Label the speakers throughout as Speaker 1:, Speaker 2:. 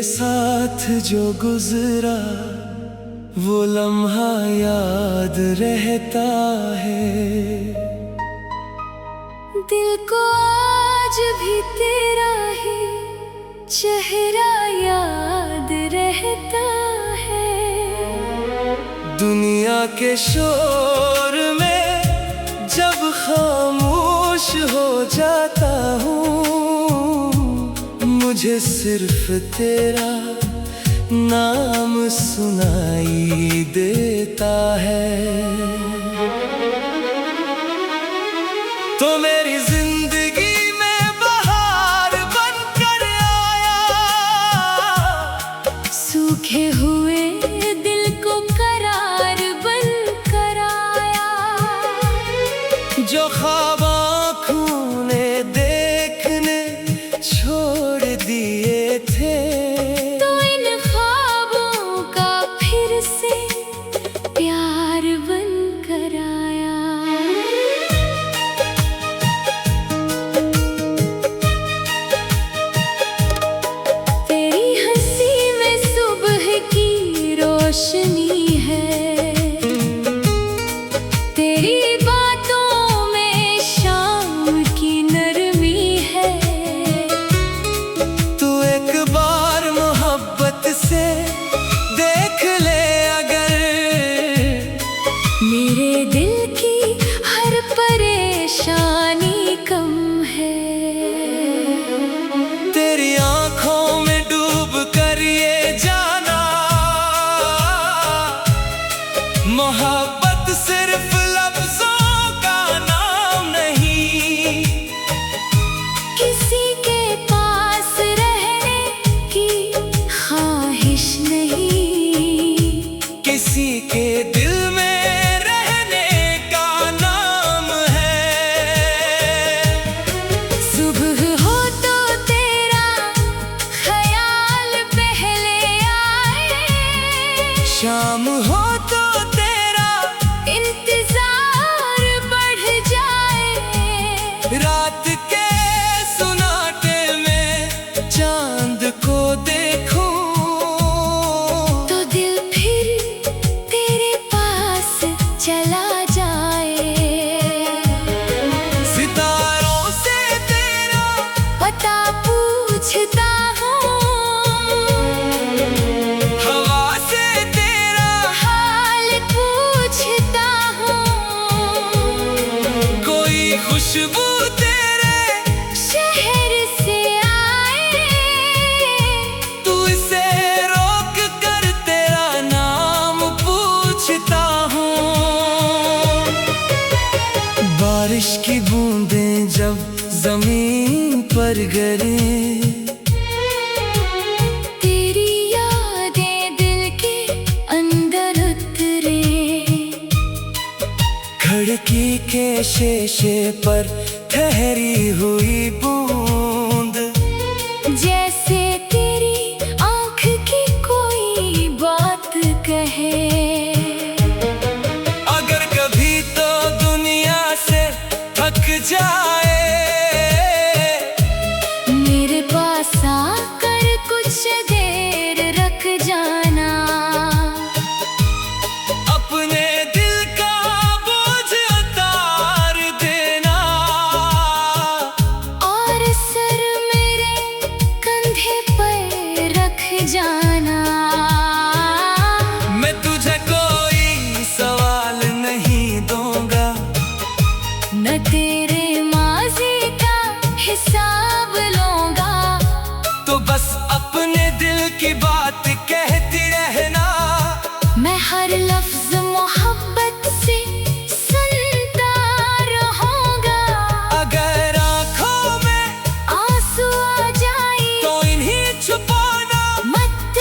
Speaker 1: साथ जो गुजरा वो लम्हा याद रहता है।
Speaker 2: दिल को आज भी तेरा ही चेहरा याद रहता है।
Speaker 1: दुनिया के शोर में जब खामोश हो जाता हूँ, मुझे सिर्फ तेरा नाम सुनाई देता है। तो मेरी जिंदगी में बहार बनकर आया,
Speaker 2: सूखे हुए दिल को करार बनकर आया।
Speaker 1: जो ख्वाब आँखों ने देखने छोड़ दिए थे,
Speaker 2: तो इन ख्वाबों का फिर से प्यार बनकर आया। तेरी हंसी में सुबह की रोशनी है, तेरी बातों में शाम की नरमी है।
Speaker 1: तू एक बार मोहब्बत से देख ले अगर,
Speaker 2: मेरे दिल की हर परेशानी कम है।
Speaker 1: तेरी आंखों में डूब कर ये जाना, मोहब्बत सिर्फ लफ्जों का नाम नहीं।
Speaker 2: किसी के पास रहने की ख्वाहिश नहीं,
Speaker 1: किसी के दिल में रहने का नाम है।
Speaker 2: सुबह हो तो तेरा ख्याल पहले आए,
Speaker 1: शाम हो तो तेरा
Speaker 2: इंतजार बढ़ जाए।
Speaker 1: रात के सुनाटे में चांद को देखूं,
Speaker 2: तो दिल फिर तेरे पास चला जाए।
Speaker 1: सितारों से तेरा
Speaker 2: पता पूछता हूँ,
Speaker 1: हवा से तेरा
Speaker 2: हाल पूछता हूँ।
Speaker 1: कोई खुशबू तेरे
Speaker 2: शहर से आए,
Speaker 1: तू इसे रोक कर तेरा नाम पूछता हूँ। बारिश की बूंदें जब जमीन पर गिरे,
Speaker 2: तेरी यादें दिल के अंदर उतरे।
Speaker 1: खिड़की के शीशे पर ठहरी हुई बूंद,
Speaker 2: जैसे तेरी आँख की कोई बात कहे।
Speaker 1: अगर कभी तो दुनिया से थक जाए,
Speaker 2: मेरे पास आकर कुछ देर रख जाना।
Speaker 1: अपने दिल का बोझ उतार देना,
Speaker 2: और सर मेरे कंधे पर रख जाना।
Speaker 1: मैं तुझे कोई सवाल नहीं दूंगा,
Speaker 2: न तेरे माज़ी का हिसाब लूंगा।
Speaker 1: तो बस अपने दिल की बात कहती रहना।
Speaker 2: मैं हर लफ्ज मोहब्बत से सुनता रहूंगा।
Speaker 1: अगर आँखों में
Speaker 2: आंसू आ जाए
Speaker 1: तो इन्हीं छुपाना,
Speaker 2: मत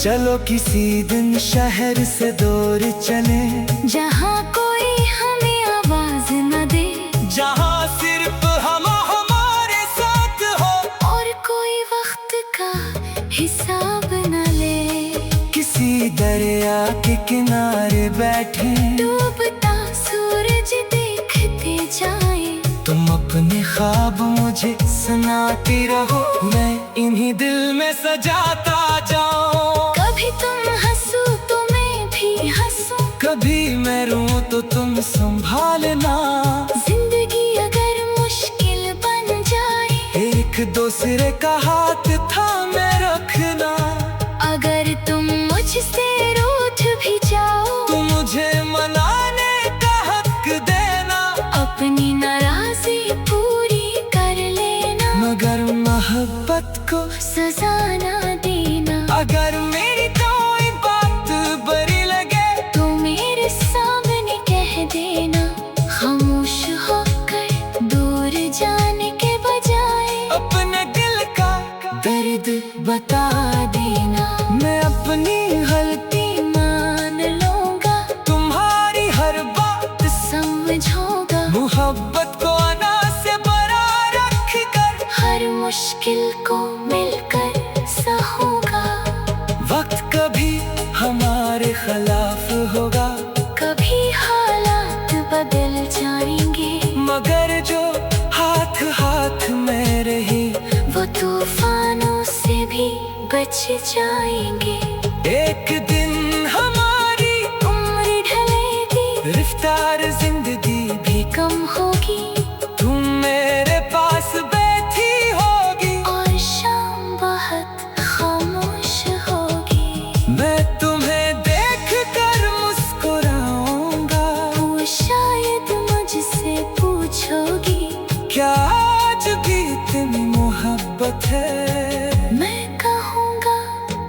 Speaker 1: चलो किसी दिन शहर से दूर चले,
Speaker 2: जहाँ कोई हमें आवाज न दे,
Speaker 1: जहाँ सिर्फ हम हमारे साथ हो
Speaker 2: और कोई वक्त का हिसाब न ले।
Speaker 1: किसी दरिया के किनारे बैठे,
Speaker 2: डूबता सूरज देखते जाए।
Speaker 1: तुम अपने ख्वाब मुझे सुनाती रहो, मैं इन्हीं दिल में सजाता जाऊं।
Speaker 2: कभी तुम हंसो तो मैं भी हंसूं,
Speaker 1: कभी मैं रोऊं तो तुम संभालना।
Speaker 2: जिंदगी अगर मुश्किल बन जाए,
Speaker 1: एक दूसरे का हाथ थामे रखना।
Speaker 2: अगर तुम मुझसे रूठ भी जाओ,
Speaker 1: तो मुझे मनाने का हक देना।
Speaker 2: अपनी नाराजी पूरी कर लेना,
Speaker 1: मगर मोहब्बत को
Speaker 2: सजा ना देना।
Speaker 1: अगर मेरी कोई बात बुरी लगे,
Speaker 2: तो मेरे सामने कह देना। खामोश होकर दूर जाने के बजाय,
Speaker 1: अपने दिल का
Speaker 2: दर्द बता देना।
Speaker 1: मैं अपनी गलती
Speaker 2: मान लूंगा,
Speaker 1: तुम्हारी हर बात
Speaker 2: समझूंगा।
Speaker 1: मोहब्बत को अना से बड़ा रख कर,
Speaker 2: हर मुश्किल को मिलकर सहूंगा।
Speaker 1: वक्त कभी हमारे खिलाफ होगा,
Speaker 2: कभी हालात बदल जाएंगे,
Speaker 1: मगर जो हाथ हाथ में रही,
Speaker 2: वो तूफानों से भी बच जाएंगे।
Speaker 1: एक दिन हमारी
Speaker 2: उम्र ढलेगी,
Speaker 1: रफ्तार जिंदगी भी,
Speaker 2: कम होगी,
Speaker 1: तुम मेरे पास बैठी होगी,
Speaker 2: और शाम बहुत खामोश होगी।
Speaker 1: मैं तुम्हें देख कर मुस्कुराऊंगा।
Speaker 2: वो शायद मुझसे पूछोगी,
Speaker 1: क्या आज भी इतनी मोहब्बत है?
Speaker 2: मैं कहूँगा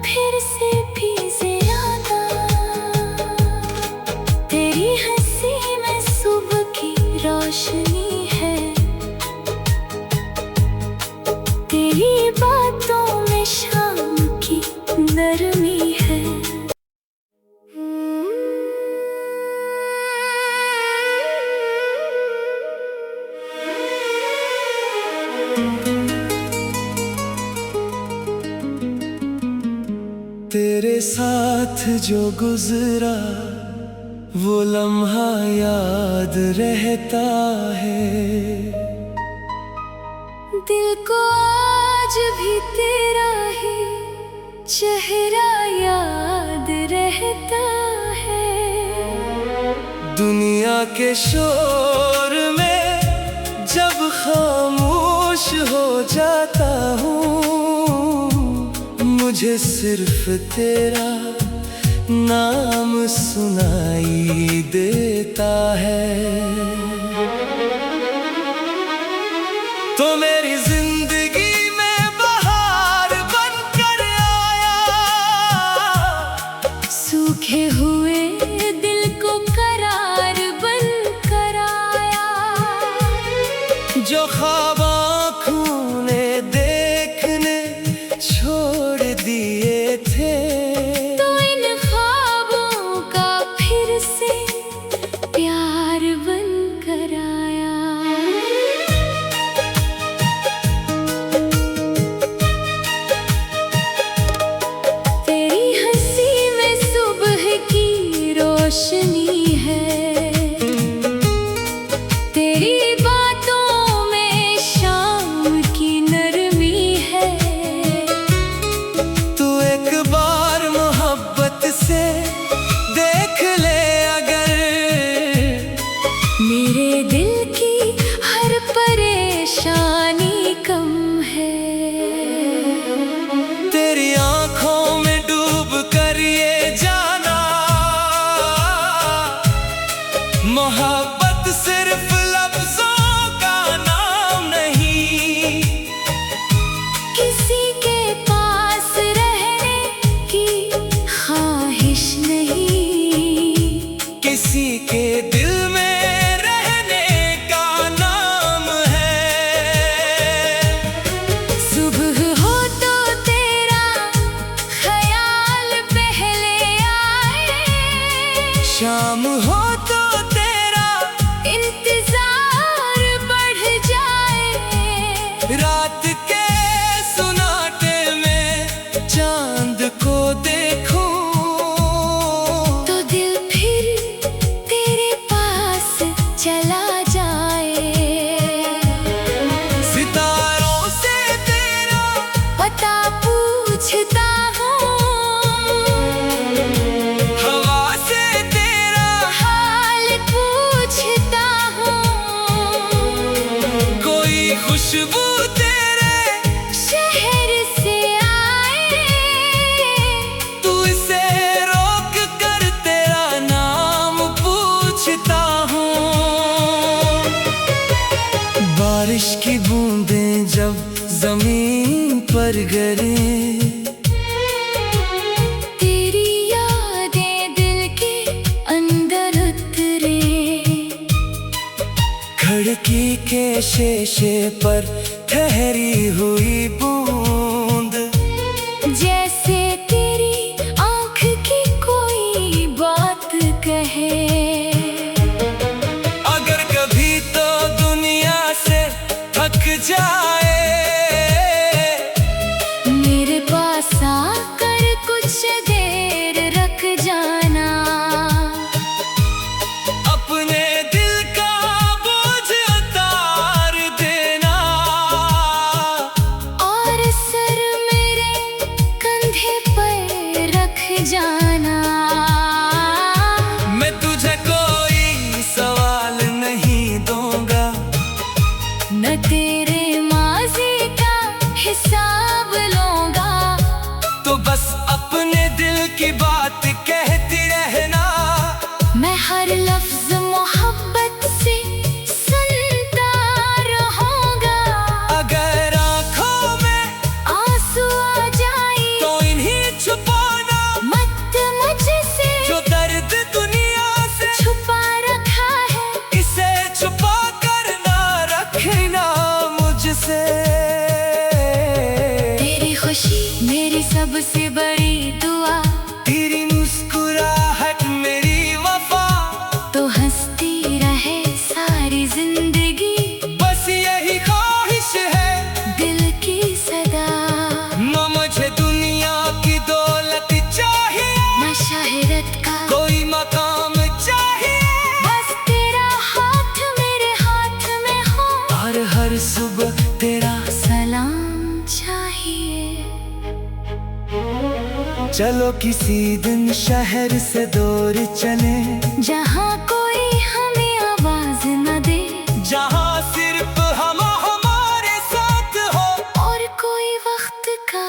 Speaker 2: फिर से भी ज्यादा। तेरी हंसी में सुबह की रोशनी है, तेरी बातों में शाम की नरमी है।
Speaker 1: तेरे साथ जो गुजरा वो लम्हा याद रहता है।
Speaker 2: दिल को आज भी तेरा ही चेहरा याद रहता है।
Speaker 1: दुनिया के शोर में जब खामोश हो जाता हूँ, मुझे सिर्फ तेरा नाम सुनाई देता है। तो मेरी जिंदगी में बहार बनकर आया,
Speaker 2: सूखे हुए दिल को करार बनकर आया।
Speaker 1: जो ख्वाब आँखों ने देखने छोड़ दिए थे,
Speaker 2: तो इन ख्वाबों का फिर से प्यार बनकर आया। तेरी हंसी में सुबह की रोशनी है, तेरी बातों में शाम की नरमी है।
Speaker 1: तू एक बार मोहब्बत से देख ले अगर,
Speaker 2: मेरे दिल की हर परेशानी कम है।
Speaker 1: तेरी आँखों में डूब कर ये जाना, मोहब्बत सिर्फ लफ्जों का नाम नहीं।
Speaker 2: किसी के पास रहने की ख्वाहिश नहीं,
Speaker 1: किसी के दिल में रहने का नाम है।
Speaker 2: सुबह हो तो तेरा ख्याल
Speaker 1: शाम हो तो तेरा
Speaker 2: इंतजार बढ़ जाए।
Speaker 1: रात के सुनाटे में चांद को देखूं
Speaker 2: तो दिल फिर तेरे पास चला जाए।
Speaker 1: सितारों से तेरा
Speaker 2: पता पूछता हूँ,
Speaker 1: हवा से तेरा
Speaker 2: हाल पूछता हूँ।
Speaker 1: कोई खुशबू तेरे
Speaker 2: शहर से आए
Speaker 1: तू इसे रोक कर तेरा नाम पूछता हूँ। बारिश की बूंदें जब जमीन पर गिरे
Speaker 2: तेरी यादें दिल के अंदर उतरे।
Speaker 1: खिड़की के शीशे पर ठहरी हुई बूंद
Speaker 2: जैसे तेरी आँख की कोई बात कहे।
Speaker 1: अगर कभी तो दुनिया से थक जाए
Speaker 2: मेरे पास आकर कुछ देर रख जाना।
Speaker 1: अपने दिल का बोझ उतार देना
Speaker 2: और सर मेरे कंधे पर रख जाना।
Speaker 1: मैं तुझे कोई सवाल नहीं दूंगा,
Speaker 2: न तेरे माज़ी का हिसाब लूंगा।
Speaker 1: तो बस अपने दिल की बात कहती रहना।
Speaker 2: मैं हर लफ्ज मोहब्बत से सुनता रहूंगा।
Speaker 1: अगर आँखों में
Speaker 2: आंसू आ जाए
Speaker 1: तो इन्हीं छुपाना,
Speaker 2: मत मुझसे
Speaker 1: जो दर्द दुनिया से
Speaker 2: छुपा रखा है।
Speaker 1: इसे छुपा कर ना रखना मुझसे।
Speaker 2: तेरी खुशी मेरी सबसे बड़ी दुआ,
Speaker 1: तेरी मुस्कुराहट मेरी वफा,
Speaker 2: तो हंसती रहे सारी जिंदगी
Speaker 1: बस यही ख्वाहिश है
Speaker 2: दिल की सदा।
Speaker 1: न मुझे दुनिया की दौलत चाहिए,
Speaker 2: न शहरत का
Speaker 1: कोई मकाम चाहिए,
Speaker 2: बस तेरा हाथ मेरे हाथ में हो
Speaker 1: और हर सुबह तेरा।
Speaker 2: सलाम चाहिए।
Speaker 1: चलो किसी दिन शहर से दूर चले,
Speaker 2: जहाँ कोई हमें आवाज न दे,
Speaker 1: जहाँ सिर्फ हम हमारे साथ हो,
Speaker 2: और कोई वक्त का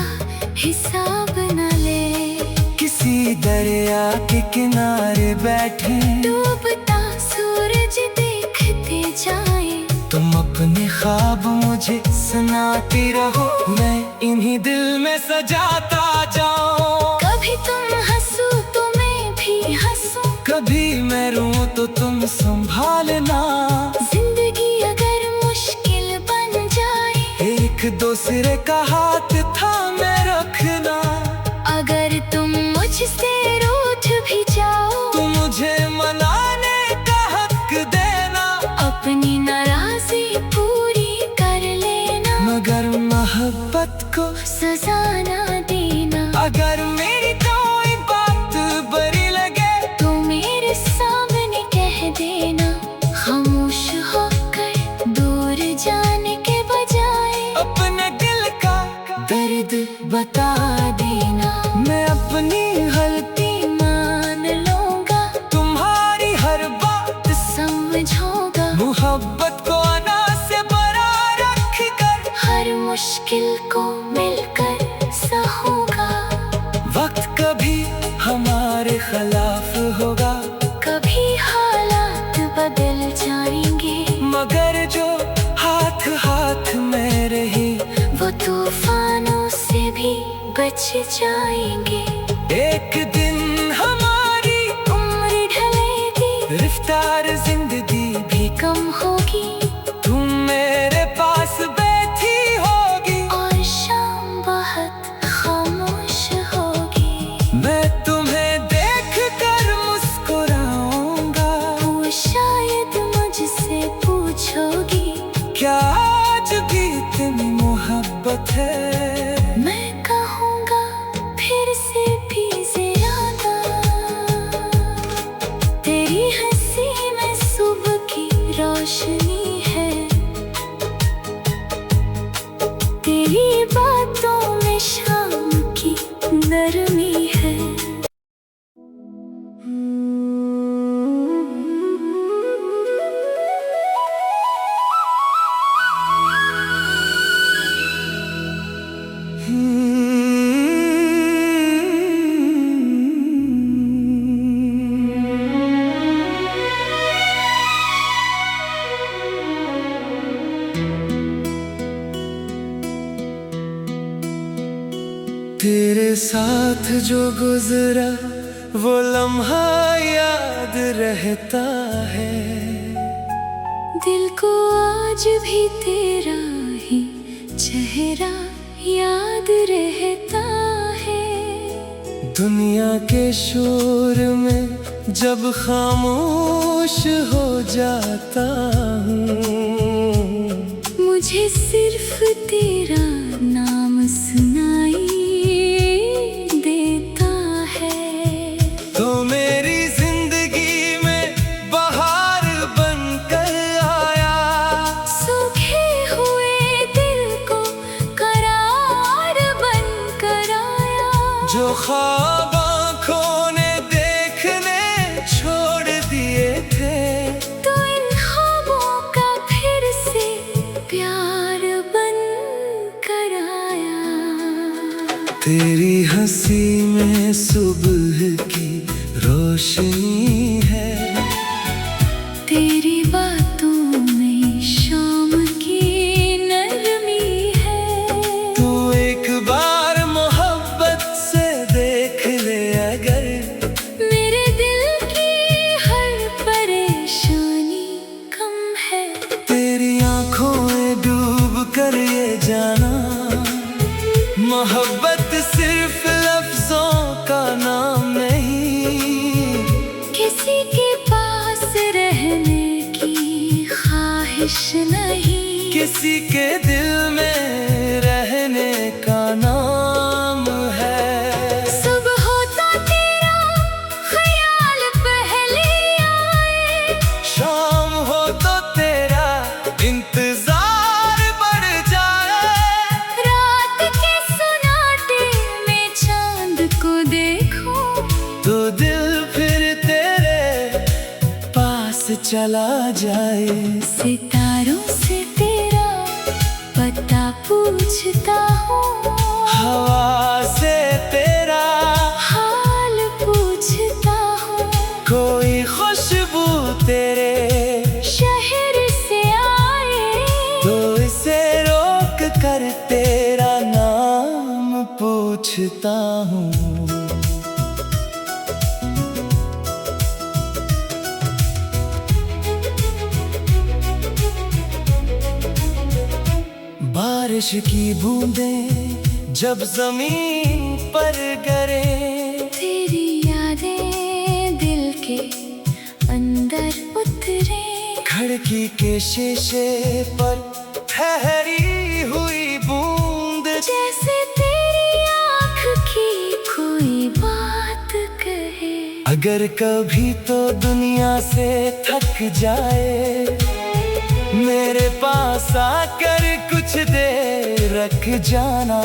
Speaker 2: हिसाब न ले।
Speaker 1: किसी दरिया के किनारे बैठे
Speaker 2: डूबता सूरज देखते जाए।
Speaker 1: तुम अपने ख्वाब मुझे सुनाती रहो, मैं इन्हीं दिल में सजाता जाऊं।
Speaker 2: कभी तुम हंसो तो मैं भी हंसूं,
Speaker 1: कभी मैं रोऊं तो तुम संभालना।
Speaker 2: जिंदगी अगर मुश्किल बन जाए
Speaker 1: एक दूसरे का हाथ थामे रखना।
Speaker 2: अगर तुम मुझसे रूठ भी जाओ
Speaker 1: तो मुझे मनाने का हक देना,
Speaker 2: अपनी नाराजी पूरी कर लेना।
Speaker 1: मगर मोहब्बत को
Speaker 2: सजा ना देना।
Speaker 1: अगर मेरी कोई बात बुरी लगे
Speaker 2: तो मेरे सामने कह देना। खामोश होकर दूर जाने के बजाय
Speaker 1: अपने दिल का
Speaker 2: दर्द बता देना।
Speaker 1: मैं अपनी गलती
Speaker 2: मान लूंगा,
Speaker 1: तुम्हारी हर बात
Speaker 2: समझूंगा।
Speaker 1: मोहब्बत को अना से बरा रख कर
Speaker 2: हर मुश्किल को मिलकर सहूंगा।
Speaker 1: वक्त कभी हमारे खिलाफ होगा,
Speaker 2: कभी हालात बदल जाएंगे,
Speaker 1: मगर जो हाथ हाथ में रही
Speaker 2: वो तूफानों से भी बच जाएंगे।
Speaker 1: एक दिन हमारी
Speaker 2: उम्र ढलेगी,
Speaker 1: रफ्तार जिंदगी भी
Speaker 2: कम होगी,
Speaker 1: तुम मेरे पास बैठी होगी
Speaker 2: और शाम बहुत खामोश होगी।
Speaker 1: मैं तुम्हें देख कर मुस्कुराऊंगा। साथ जो गुजरा वो लम्हा याद रहता है।
Speaker 2: दिल को आज भी तेरा ही चेहरा याद रहता है।
Speaker 1: दुनिया के शोर में जब खामोश हो जाता हूँ,
Speaker 2: मुझे सिर्फ तेरा नाम सुनाई देता है।
Speaker 1: तो मेरी जिंदगी में बहार बनकर आया,
Speaker 2: सूखे हुए दिल को करार बनकर आया।
Speaker 1: जो ख्वाब आँखों ने देखने छोड़ दिए थे,
Speaker 2: तो इन ख्वाबों का फिर से प्यार बनकर आया।
Speaker 1: तेरी हंसी में सुबह की रोशनी है,
Speaker 2: तेरी बातों में शाम की नरमी है।
Speaker 1: तू एक बार मोहब्बत से देख ले अगर,
Speaker 2: मेरे दिल की हर परेशानी कम है।
Speaker 1: तेरी आंखों में डूब कर ये जाना, मोहब्बत सिर्फ लफ्जों का नाम नहीं।
Speaker 2: किसी के पास रहने की ख्वाहिश नहीं,
Speaker 1: किसी के दिल में रहने का नाम है।
Speaker 2: सुबह होता तेरा ख्याल पहले आए,
Speaker 1: शाम हो तो तेरा इंतजार बढ़ जाए।
Speaker 2: रात के सन्नाटे में चांद को देखूं,
Speaker 1: तो दिल फिर तेरे पास चला जाए।
Speaker 2: सितारों से तेरा पता पूछता हूँ,
Speaker 1: हवा से तेरा
Speaker 2: हाल पूछता हूँ।
Speaker 1: कोई खुशबू तेरे
Speaker 2: शहर से आए,
Speaker 1: तो इसे रोक कर तेरा नाम पूछता हूँ। बारिश की बूंदें जब जमीन पर गिरे,
Speaker 2: तेरी यादें दिल के अंदर उतरे।
Speaker 1: खिड़की के शीशे पर ठहरी हुई बूंद,
Speaker 2: जैसे तेरी आँख की कोई बात कहे।
Speaker 1: अगर कभी तो दुनिया से थक जाए, मेरे पास आकर कुछ देर रख जाना।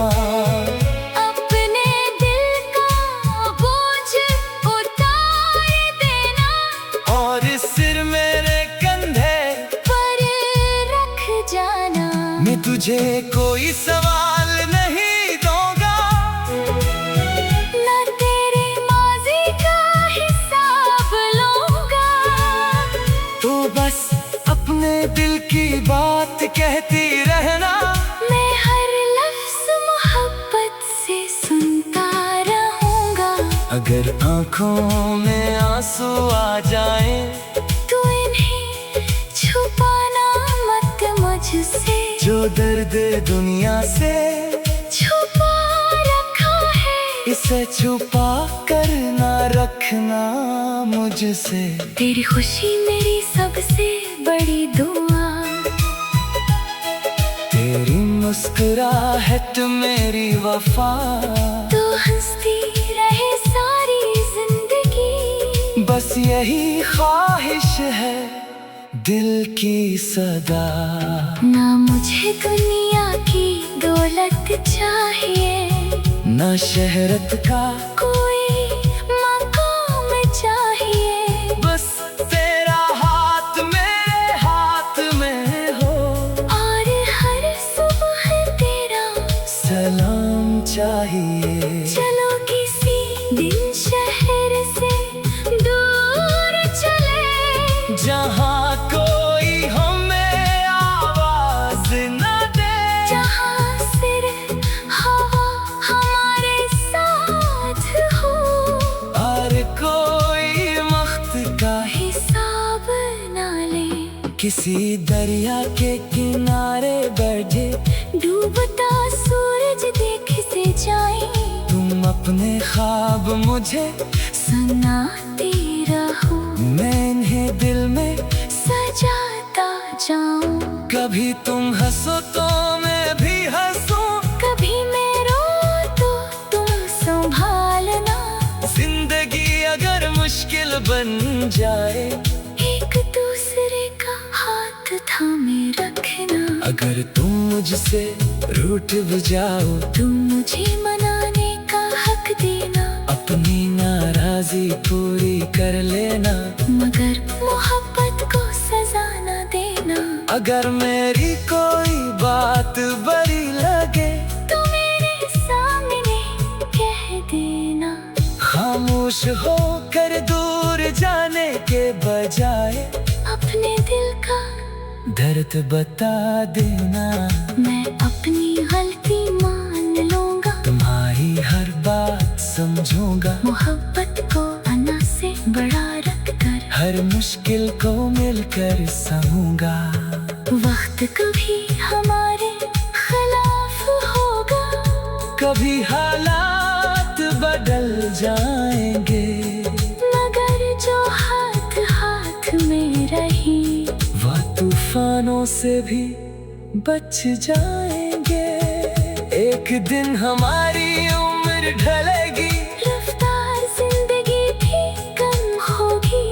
Speaker 2: अपने दिल का बोझ उतार देना,
Speaker 1: और सिर मेरे कंधे
Speaker 2: पर रख जाना।
Speaker 1: मैं तुझे कोई सवाल नहीं दूंगा,
Speaker 2: ना तेरे माज़ी का हिसाब लूंगा।
Speaker 1: तो बस अपने दिल की बात कहती रहना।
Speaker 2: मैं हर लफ्ज़ मोहब्बत से सुनता रहूंगा।
Speaker 1: अगर आंखों में आंसू आ जाए,
Speaker 2: तू इन्हें छुपाना मत मुझसे।
Speaker 1: जो दर्द दुनिया से
Speaker 2: छुपा रखा है,
Speaker 1: इसे छुपा कर ना रखना मुझसे।
Speaker 2: तेरी खुशी मेरी सबसे बड़ी दुआ।
Speaker 1: तेरी मुस्कुराहट मेरी वफा,
Speaker 2: तू हंसती रहे सारी जिंदगी।
Speaker 1: बस यही ख्वाहिश है दिल की सदा।
Speaker 2: ना मुझे दुनिया की दौलत चाहिए,
Speaker 1: ना शहरत का
Speaker 2: कोई मकाम चाहिए।
Speaker 1: बस तेरा हाथ मेरे हाथ में हो,
Speaker 2: और हर सुबह तेरा
Speaker 1: सलाम चाहिए।
Speaker 2: चलो किसी दिन शहर से दूर चले,
Speaker 1: जहाँ कोई हमें आवाज न दे,
Speaker 2: जहाँ सिर्फ हवा हमारे साथ
Speaker 1: किसी दरिया के किनारे बैठे,
Speaker 2: डूबता सूरज देख से जाए,
Speaker 1: तुम अपने ख्वाब मुझे
Speaker 2: सुनाते रहो,
Speaker 1: मैं इन्हें दिल में
Speaker 2: सजाता जाऊं।
Speaker 1: कभी तुम हंसो तो मैं भी हंसूं,
Speaker 2: कभी मैं रो तो तुम संभालना,
Speaker 1: जिंदगी अगर मुश्किल बन जाए,
Speaker 2: एक दूसरे का हाथ थामे रखना।
Speaker 1: अगर तुम मुझसे रूठ भी जाओ,
Speaker 2: तुम मुझे मनाने का हक देना,
Speaker 1: अपनी नाराजी पूरी कर लेना,
Speaker 2: मगर मोहब्बत को सजा न देना।
Speaker 1: अगर मेरी कोई बात बुरी लगे,
Speaker 2: तो मेरे सामने कह देना,
Speaker 1: खामोश होकर दूर जाने के बजाय
Speaker 2: अपने दिल का
Speaker 1: दर्द बता देना।
Speaker 2: मैं अपनी गलती मान लूंगा,
Speaker 1: तुम्हारी हर बात समझूंगा,
Speaker 2: मोहब्बत को अना से बड़ा रख कर
Speaker 1: हर मुश्किल को मिलकर सहूंगा।
Speaker 2: वक्त कभी हमारे खिलाफ होगा,
Speaker 1: कभी हालात बदल जाएंगे,
Speaker 2: मगर जो हाथ हाथ में रही,
Speaker 1: वह तूफानों से भी बच जाएंगे। एक दिन हमारी उम्र ढलेगी,
Speaker 2: रफ्तार जिंदगी भी कम होगी,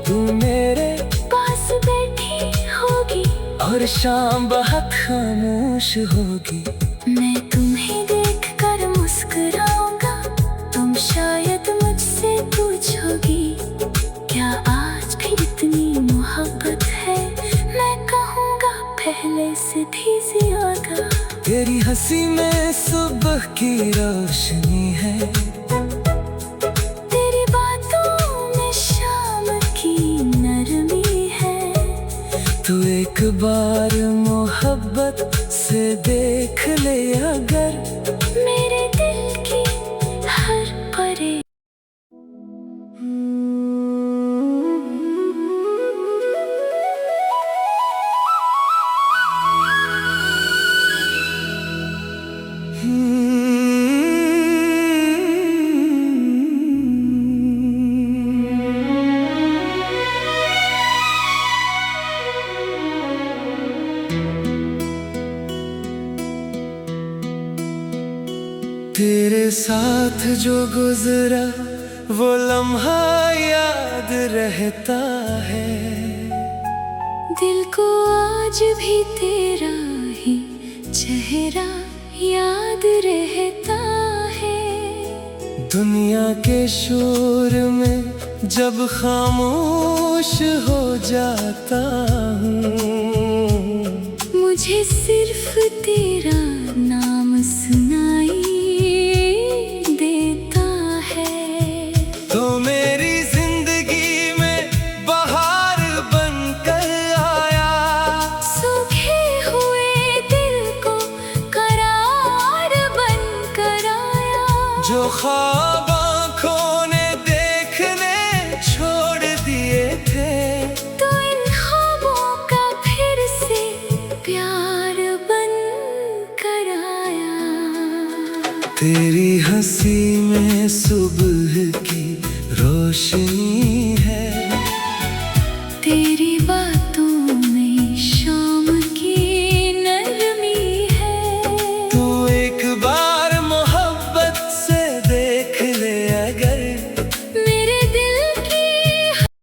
Speaker 1: तू मेरे
Speaker 2: पास बैठी होगी
Speaker 1: और शाम बहुत खामोश होगी।
Speaker 2: मैं तुम्हें देख कर मुस्कुराऊंगा, तुम शायद मुझसे पूछोगी, क्या आज भी इतनी मोहब्बत है? मैं कहूँगा पहले से भी ज्यादा।
Speaker 1: तेरी हंसी में सुबह की रोशनी है,
Speaker 2: तेरी बातों में शाम की नरमी है,
Speaker 1: तू एक बार मोहब्बत से देख ले अगर,
Speaker 2: मेरे दिल की हर परे।
Speaker 1: तेरे साथ जो गुजरा वो लम्हा याद रहता है,
Speaker 2: दिल को आज भी तेरा ही चेहरा याद रहता है।
Speaker 1: दुनिया के शोर में जब खामोश हो जाता हूँ,
Speaker 2: मुझे सिर्फ तेरा नाम सुनाई देता है।
Speaker 1: तो मेरी जिंदगी में बहार बन कर आया,
Speaker 2: सूखे हुए दिल को करार बन कर आया,
Speaker 1: जो ख्वाब आँखों ने देखने छोड़ दिए थे,
Speaker 2: तो इन ख्वाबों का फिर से प्यार बन कर आया।
Speaker 1: तेरी हंसी में सुबह की रोशनी